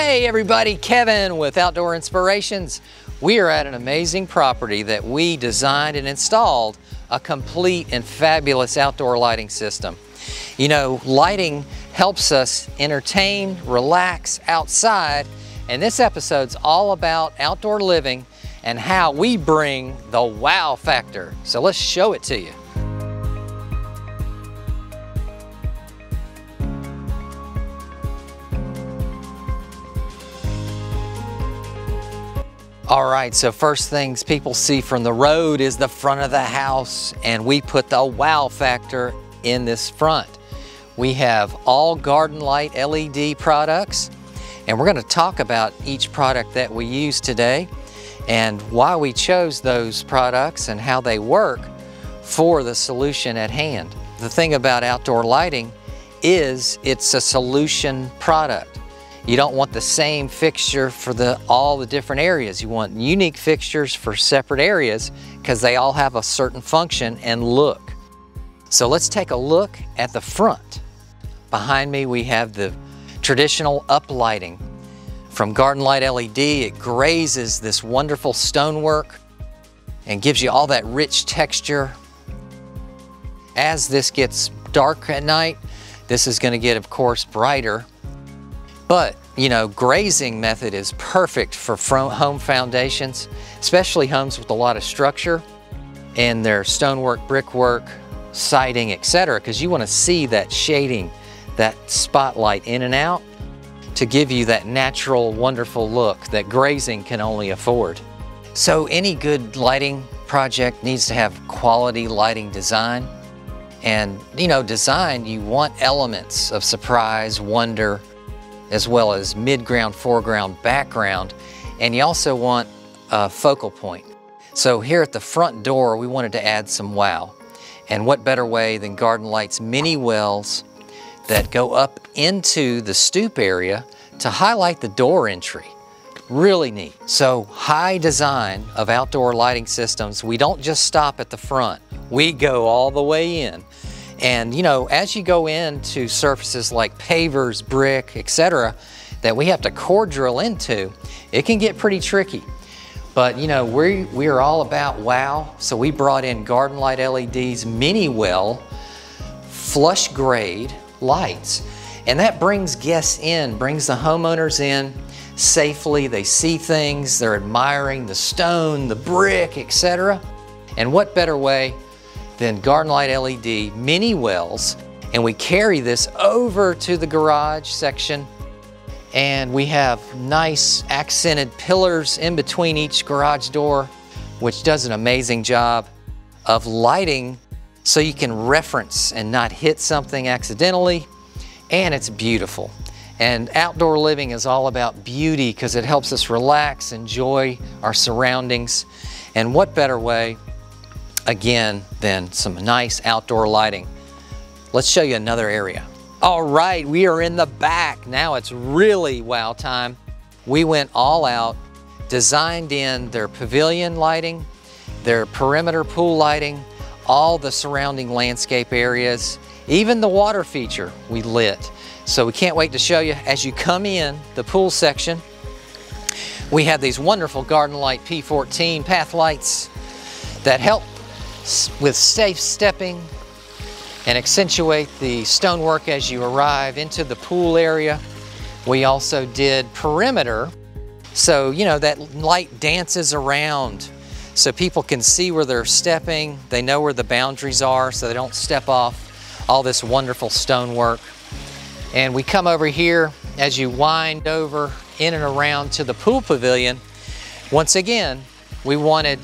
Hey everybody, Kevin with Outdoor Inspirations. We are at an amazing property that we designed and installed a complete and fabulous outdoor lighting system. You know, lighting helps us entertain, relax outside, and this episode's all about outdoor living and how we bring the wow factor. So let's show it to you. All right, so first things people see from the road is the front of the house, and we put the wow factor in this front. We have all garden light LED products, and we're going to talk about each product that we use today and why we chose those products and how they work for the solution at hand. The thing about outdoor lighting is it's a solution product. You don't want the same fixture for all the different areas. You want unique fixtures for separate areas because they all have a certain function and look. So let's take a look at the front. Behind me we have the traditional uplighting from Garden Light LED. It grazes this wonderful stonework and gives you all that rich texture. As this gets dark at night, this is going to get, of course, brighter. But, you know, grazing method is perfect for home foundations, especially homes with a lot of structure and their stonework, brickwork, siding, etc., because you want to see that shading, that spotlight in and out to give you that natural, wonderful look that grazing can only afford. So any good lighting project needs to have quality lighting design. And, you know, design, you want elements of surprise, wonder, as well as mid-ground, foreground, background, and you also want a focal point. So here at the front door, we wanted to add some wow. And what better way than Garden Light's mini wells that go up into the stoop area to highlight the door entry. Really neat. So high design of outdoor lighting systems, we don't just stop at the front, we go all the way in. And you know, as you go into surfaces like pavers, brick, etc., that we have to core drill into, it can get pretty tricky. But you know, we are all about wow, so we brought in Garden Light LED's mini well flush grade lights. And that brings guests in, brings the homeowners in safely. They see things, they're admiring the stone, the brick, etc. And what better way than Garden Light LED mini wells, and we carry this over to the garage section, and we have nice accented pillars in between each garage door, which does an amazing job of lighting so you can reference and not hit something accidentally, and it's beautiful. And outdoor living is all about beauty because it helps us relax, enjoy our surroundings, and what better way again than some nice outdoor lighting. Let's show you another area. All right, we are in the back. Now it's really wow time. We went all out, designed in their pavilion lighting, their perimeter pool lighting, all the surrounding landscape areas, even the water feature we lit. So we can't wait to show you. As you come in the pool section, we have these wonderful Garden Light P14 path lights that help with safe stepping and accentuate the stonework as you arrive into the pool area. We also did perimeter, so you know that light dances around so people can see where they're stepping, they know where the boundaries are so they don't step off all this wonderful stonework. And we come over here as you wind over in and around to the pool pavilion. Once again, we wanted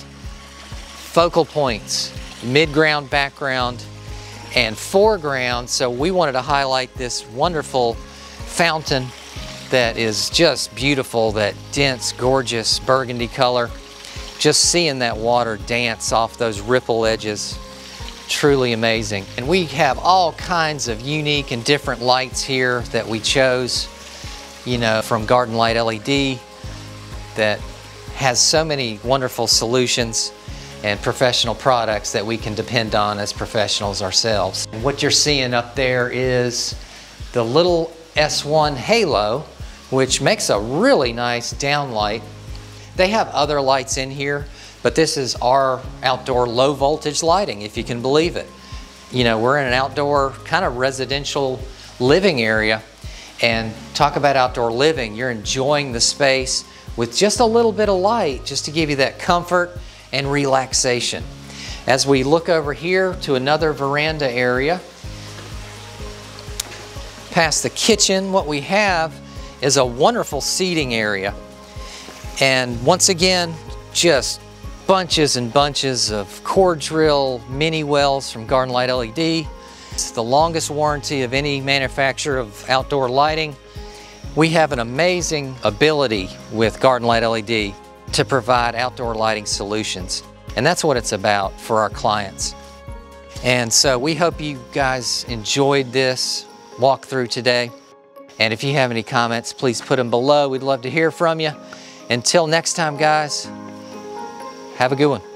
focal points, mid-ground, background, and foreground. So we wanted to highlight this wonderful fountain that is just beautiful, that dense, gorgeous burgundy color. Just seeing that water dance off those ripple edges, truly amazing. And we have all kinds of unique and different lights here that we chose, you know, from Garden Light LED that has so many wonderful solutions and professional products that we can depend on as professionals ourselves. And what you're seeing up there is the little S1 halo, which makes a really nice downlight. They have other lights in here, but this is our outdoor low voltage lighting, if you can believe it. You know, we're in an outdoor kind of residential living area, and talk about outdoor living. You're enjoying the space with just a little bit of light just to give you that comfort and relaxation. As we look over here to another veranda area, past the kitchen, what we have is a wonderful seating area. And once again, just bunches and bunches of core drill mini wells from Garden Light LED. It's the longest warranty of any manufacturer of outdoor lighting. We have an amazing ability with Garden Light LED to provide outdoor lighting solutions. And that's what it's about for our clients. And so we hope you guys enjoyed this walkthrough today. And if you have any comments, please put them below. We'd love to hear from you. Until next time, guys, have a good one.